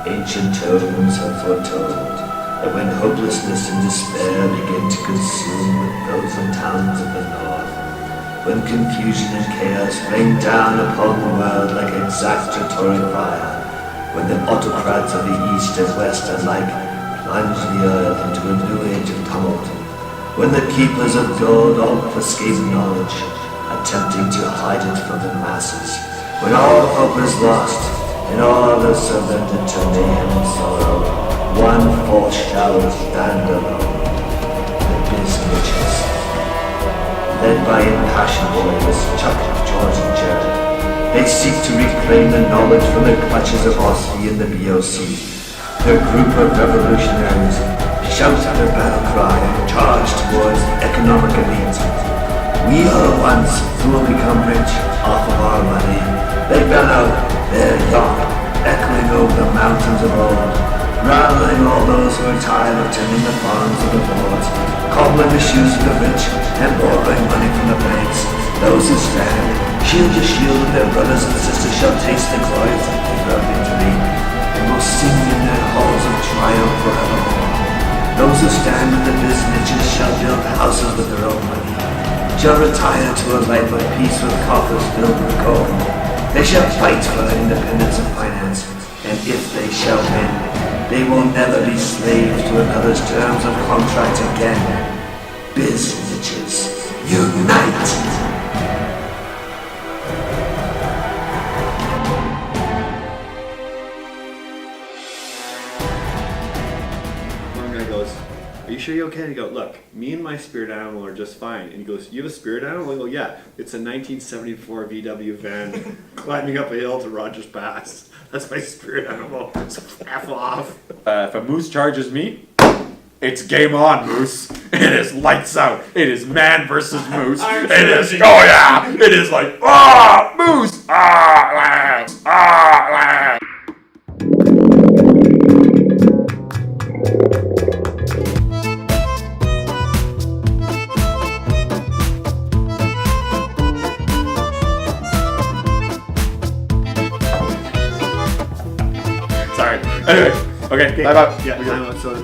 Ancient tomes have foretold that when hopelessness and despair begin to consume the frozen towns of the north, when confusion and chaos rain down upon the world like exactatory fire, when the autocrats of the east and west alike plunge the earth into a new age of tumult, when the keepers of gold obfuscate knowledge, attempting to hide it from the masses, when all hope is lost and all is surrendered to mayhem and sorrow, one force shall stand alone, the Biznitches. Led by impassioned warriors, Chuck, George, and Jared, they seek to reclaim the knowledge from the clutches of Osby and the BOC. Their group of revolutionaries shout their battle cry and charge towards the economic elite. We are the ones who will become rich off of our money. They bellow, their yawn, echoing over the mountains of old, rallying all those who are tired of tending the farms of the lords, cobbling the shoes of the rich, and borrowing money from the banks. Those who stand, shield to shield with their brothers and sisters, shall taste the glories of their victory, and will sing in their halls of triumph forevermore. Those who stand with the Biznitches shall build houses with their own money, shall retire to a life of peace with coffers filled with gold. They shall fight for the independence of finance, and if they shall win, they will never be slaves to another's terms of contract again. Biznitches, unite! Are you sure you're okay? And you go, look, me and my spirit animal are just fine. And he goes, you have a spirit animal? I go, yeah, it's a 1974 VW van climbing up a hill to Rogers Pass. That's my spirit animal. So F off. If a moose charges me, it's game on, moose. It is lights out. It is man versus moose. It is, oh yeah, it is like, moose, lamb. Anyway, okay, bye-bye. Yeah, so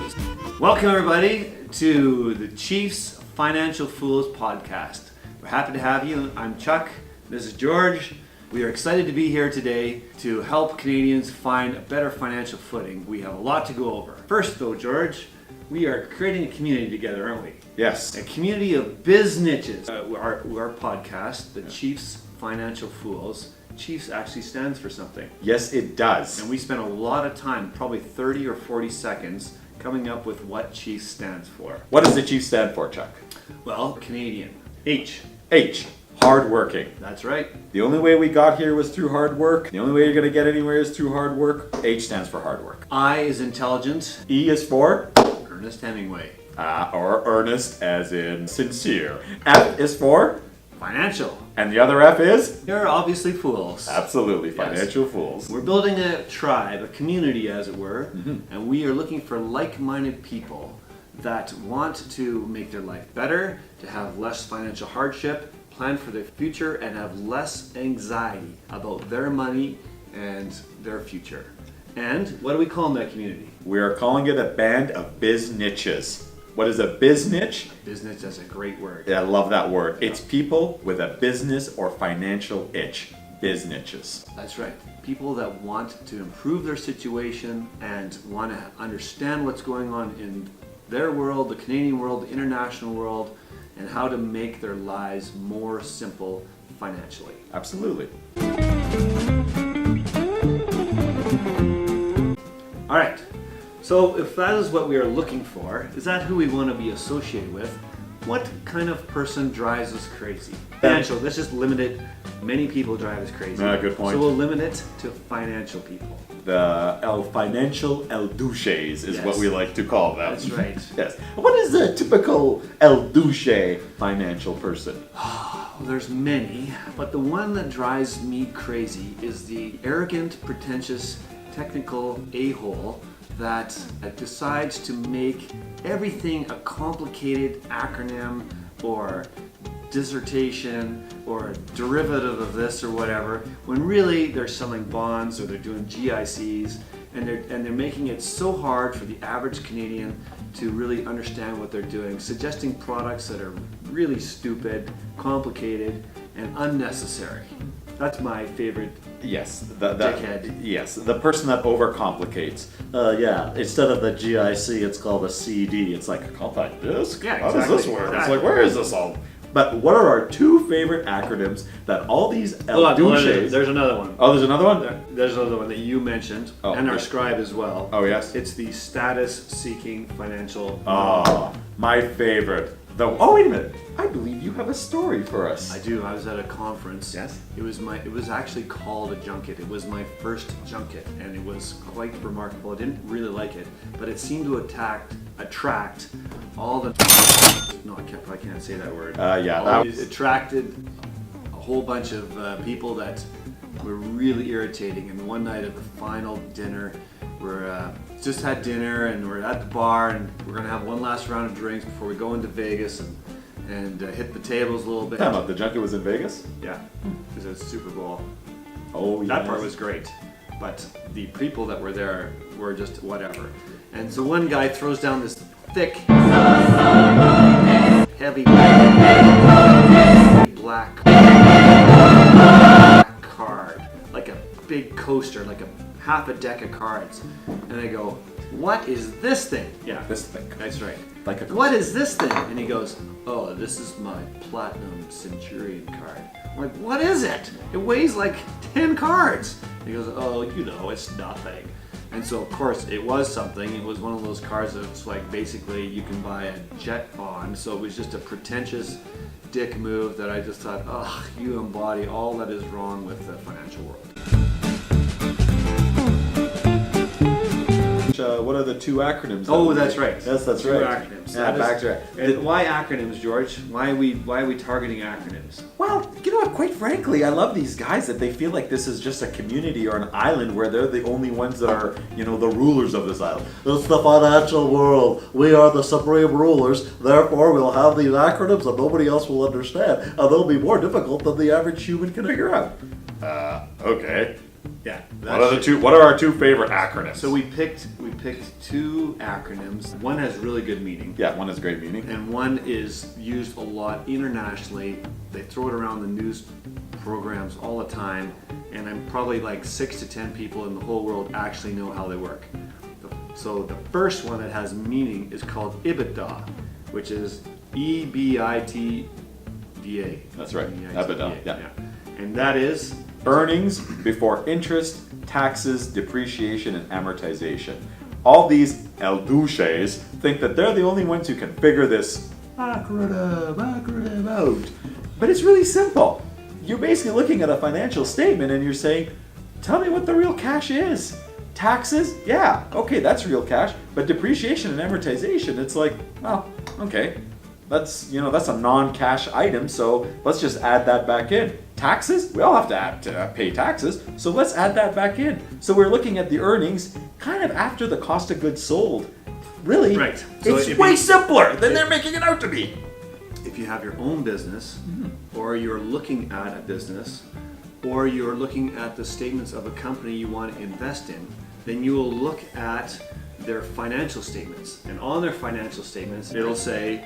welcome everybody to the Chieff's Financial Fools podcast. We're happy to have you. I'm Chuck. This is George. We are excited to be here today to help Canadians find a better financial footing. We have a lot to go over. First though, George, we are creating a community together, aren't we? Yes. A community of biznitches. Our podcast, the Chieff's Financial Fools. Chieffs actually stands for something. Yes, it does. And we spent a lot of time, probably 30 or 40 seconds, coming up with what Chieffs stands for. What does the Chief stand for, Chuck? Well, Canadian. H. Hardworking. That's right. The only way we got here was through hard work. The only way you're going to get anywhere is through hard work. H stands for hard work. I is intelligent. E is for? Ernest Hemingway. Or earnest as in sincere. F is for? Financial. And the other F is? You're obviously fools. Absolutely, financial fools. We're building a tribe, a community as it were, and we are looking for like-minded people that want to make their life better, to have less financial hardship, plan for their future, and have less anxiety about their money and their future. And what do we call that community? We are calling it a band of biznitches. What is a biznitch? Biznitch, that's a great word. Yeah, I love that word. It's people with a business or financial itch. Biznitches. That's right. People that want to improve their situation and want to understand what's going on in their world, the Canadian world, the international world, and how to make their lives more simple financially. Absolutely. All right. So if that is what we are looking for, is that who we want to be associated with? What kind of person drives us crazy? Financial, let's just limit it. Many people drive us crazy. Good point. So we'll limit it to financial people. The financial douches is what we like to call them. That's right. Yes. What is a typical douche financial person? Well, there's many, but the one that drives me crazy is the arrogant, pretentious, technical a-hole that decides to make everything a complicated acronym or dissertation or a derivative of this or whatever, when really they're selling bonds or they're doing GICs, and they're making it so hard for the average Canadian to really understand what they're doing, suggesting products that are really stupid, complicated, and unnecessary. That's my favorite. Yes, Dickhead. Yes, the person that overcomplicates. Yeah, instead of the GIC, it's called a CD. It's like a compact disc. Yeah, How does this exactly, work? It's exactly. like, where is this all? But what are our two favorite acronyms that all these douches? There's another one. Oh, there's another one. There's another one that you mentioned, Oh, and our yeah. scribe as well. Oh yes. It's the status-seeking financial. Oh, my favorite. Oh, wait a minute. I believe you have a story for us. I do. I was at a conference. Yes? It was actually called a junket. It was my first junket, and it was quite remarkable. I didn't really like it, but it seemed to attract all the. No, I probably can't say that word. Yeah, It attracted a whole bunch of people that were really irritating. And one night at the final dinner, we're just had dinner and we're at the bar and we're gonna have one last round of drinks before we go into Vegas and hit the tables a little bit. Time out. The junket was in Vegas. Yeah, because it was Super Bowl. Oh, yes. That part was great, but the people that were there were just whatever. And so one guy throws down this thick, heavy, black card, like a big coaster, like half a deck of cards. And I go, "What is this thing?" Yeah, This thing. that's right. Like a What is this thing? And he goes, "Oh, this is my Platinum Centurion card." I'm like, "What is it? It weighs like 10 cards." And he goes, "Oh, it's nothing." And so, of course, it was something. It was one of those cards that's like basically you can buy a jet bond. So it was just a pretentious dick move that I just thought, "Oh, you embody all that is wrong with the financial world." What are the two acronyms? Oh, that's right. Yes, that's Two right. acronyms. Yeah, That back is- to it. And why acronyms, George? Why are we targeting acronyms? Well, you know what? Quite frankly, I love these guys that they feel like this is just a community or an island where they're the only ones that are, the rulers of this island. It's the financial world. We are the supreme rulers. Therefore, we'll have these acronyms that nobody else will understand, and they'll be more difficult than the average human can figure out. Okay. Yeah. What are our two favorite acronyms? So we picked two acronyms. One has really good meaning, yeah, one has great meaning. and one is used a lot internationally. They throw it around the news programs all the time, and I'm probably like 6 to 10 people in the whole world actually know how they work. So the first one that has meaning is called EBITDA, which is EBITDA. That's right, EBITDA, yeah. And that is Earnings before interest, taxes, depreciation, and amortization. All these el douches think that they're the only ones who can figure this acronym out. But it's really simple. You're basically looking at a financial statement and you're saying, tell me what the real cash is. Taxes? Yeah, okay, that's real cash. But depreciation and amortization, it's like, well, okay. That's a non-cash item, so let's just add that back in. Taxes? We all have to pay taxes, so let's add that back in. So we're looking at the earnings kind of after the cost of goods sold. Really, Right. So it's if way you- simpler than they're making it out to be. if you have your own business, or you're looking at a business, or you're looking at the statements of a company you want to invest in, then you will look at their financial statements. And on their financial statements, it'll say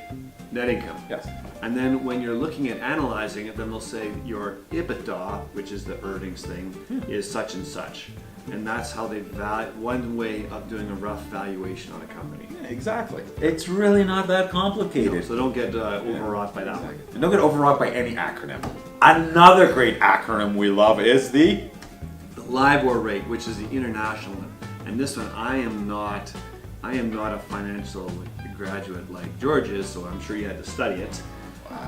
net income. Yes. And then when you're looking at analyzing it, then they'll say your EBITDA, which is the earnings thing, is such and such. And that's how they one way of doing a rough valuation on a company. Yeah, exactly. It's really not that complicated. So don't get overwrought by that one. And don't get overwrought by any acronym. Another great acronym we love is the The LIBOR rate, which is the international one. And this one, I am not a financial graduate like George is, so I'm sure you had to study it.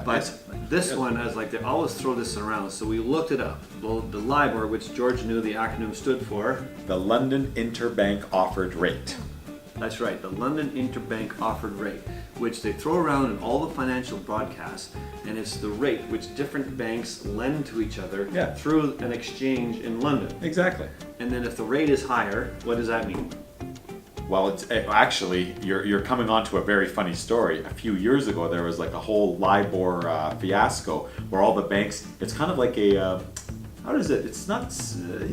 But this one, I was like, they always throw this around, so we looked it up. Well, the LIBOR, which George knew the acronym stood for. the London Interbank Offered Rate. That's right, the London Interbank Offered Rate, which they throw around in all the financial broadcasts, and it's the rate which different banks lend to each other Yeah. through an exchange in London. Exactly. And then if the rate is higher, what does that mean? Well, it's actually you're coming onto a very funny story. A few years ago, there was like a whole LIBOR fiasco where all the banks. It's kind of like a how does it? It's not.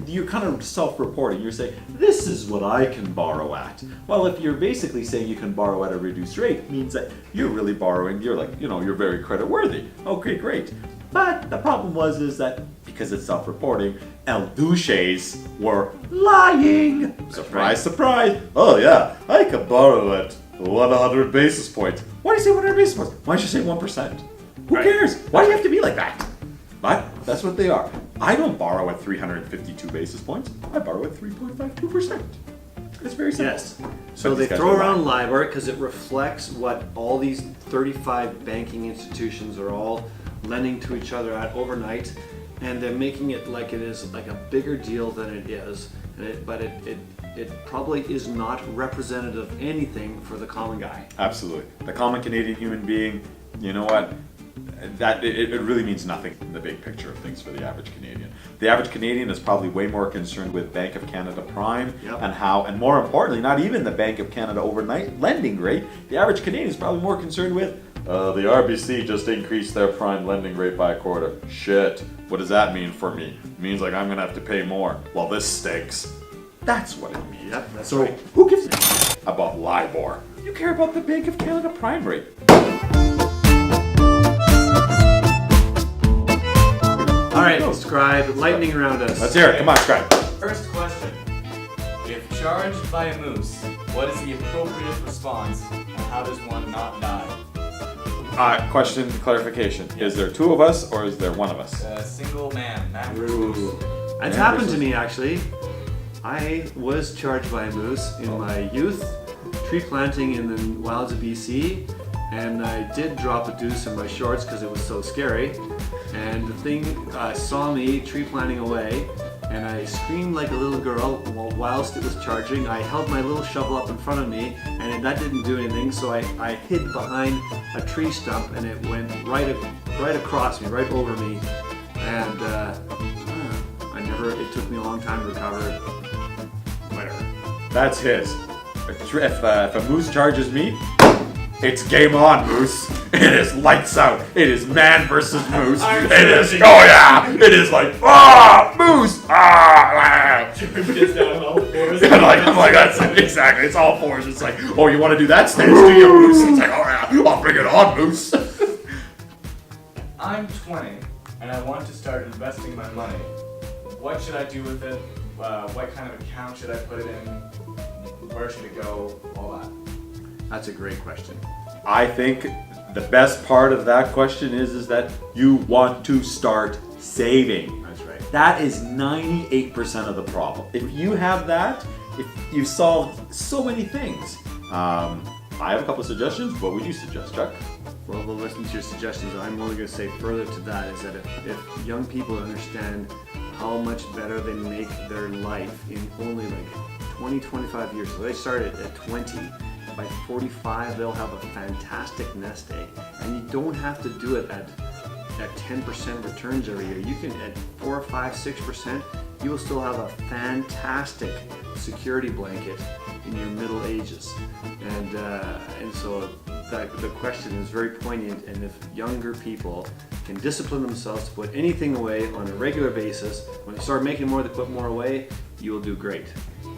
You're kind of self-reporting. You're saying this is what I can borrow at. Well, if you're basically saying you can borrow at a reduced rate, it means that you're really borrowing. You're like you're very credit-worthy. Okay, great. But the problem is that because it's self-reporting, El Duces were lying. Surprise, surprise. Oh yeah, I could borrow at 100 basis points. Why do you say 100 basis points? Why don't you say 1%? Who cares? Why do you have to be like that? But that's what they are. I don't borrow at 352 basis points. I borrow at 3.52%. It's very simple. Yes. So they throw around LIBOR because it reflects what all these 35 banking institutions are all lending to each other at overnight, and they're making it like it is like a bigger deal than it is. But it probably is not representative of anything for the common guy. Absolutely. The common Canadian human being, you know what? That it really means nothing in the big picture of things for the average Canadian. The average Canadian is probably way more concerned with Bank of Canada Prime and more importantly, not even the Bank of Canada overnight lending rate. The average Canadian is probably more concerned with the RBC just increased their prime lending rate by a quarter. Shit, what does that mean for me? It means like I'm gonna have to pay more. Well, this stinks. That's what it means. Yep, that's so right. who gives a shit about LIBOR? You care about the Bank of Canada prime rate. All right, Scribe, lightning around us. Let's hear it. Come on, Scribe. First question. If charged by a moose, what is the appropriate response and how does one not die? Question clarification. Is there two of us or is there one of us? A single man. That's happened to me actually. I was charged by a moose in my youth, tree planting in the wilds of BC, and I did drop a deuce in my shorts because it was so scary. And the thing saw me tree planting away, and I screamed like a little girl whilst it was charging. I held my little shovel up in front of me, and that didn't do anything, so I hid behind a tree stump, and it went right across me, right over me. And it took me a long time to recover. Whatever. That's his. If a moose charges me, it's game on, moose. It is lights out. It is man versus moose. It is, oh yeah! It is like, moose! I'm like, that's it, exactly. It's all fours. It's like, oh, you want to do that stance, do you, moose? It's like, oh yeah, I'll bring it on, moose. I'm 20 and I want to start investing my money. What should I do with it? What kind of account should I put it in? Where should it go? All that. That's a great question. I think the best part of that question is that you want to start saving. That's right. That is 98% of the problem. If you have that, if you've solved so many things. I have a couple of suggestions. What would you suggest, Chuck? Well, we'll listen to your suggestions. I'm only going to say further to that is that if young people understand how much better they make their life in only like 20, 25 years. So they started at 20. By 45, they'll have a fantastic nest egg. And you don't have to do it at 10% returns every year. You can, at 4, 5, 6%, you will still have a fantastic security blanket in your middle ages. And so the question is very poignant, and if younger people can discipline themselves to put anything away on a regular basis, when they start making more, they put more away, you will do great.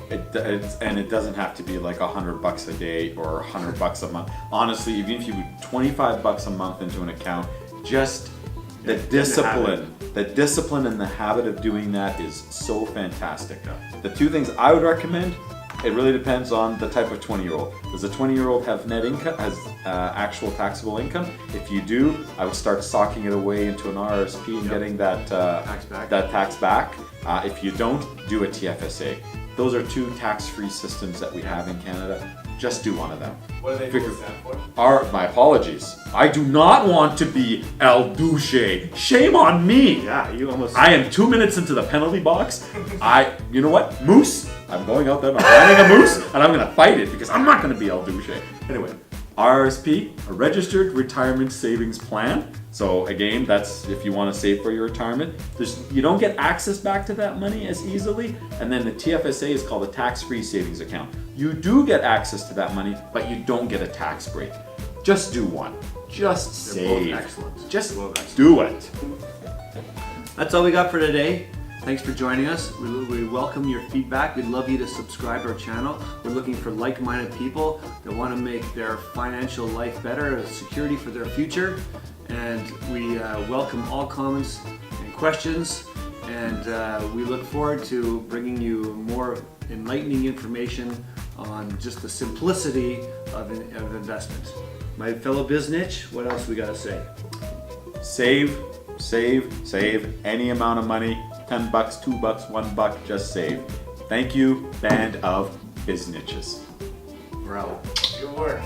And it doesn't have to be like $100 a day or $100 a month. Honestly, even if you put $25 a month into an account, just the discipline and the habit of doing that is so fantastic. The two things I would recommend, it really depends on the type of 20-year-old. Does a 20-year-old have net income, has actual taxable income? If you do, I would start socking it away into an RSP and getting that tax back. If you don't, do a TFSA. Those are two tax-free systems that we have in Canada. Just do one of them. What do they stand for? My apologies. I do not want to be El Duce. Shame on me. Yeah, you almost... I am 2 minutes into the penalty box. You know what? Moose. I'm going out there, I'm finding a moose, and I'm going to fight it because I'm not going to be El Duce. Anyway, RSP, a registered retirement savings plan. So again, that's if you want to save for your retirement. You don't get access back to that money as easily. And then the TFSA is called a tax-free savings account. You do get access to that money, but you don't get a tax break. Just do one. Just They're both save. excellent. Just They're both excellent. do it. That's all we got for today. Thanks for joining us. We welcome your feedback. We'd love you to subscribe to our channel. We're looking for like-minded people that want to make their financial life better, a security for their future. And we welcome all comments and questions. And we look forward to bringing you more enlightening information on just the simplicity of investment. My fellow biznitch, what else we got to say? Save any amount of money. $10, $2, $1, just save. Thank you, band of biznitches. We're out. Good work.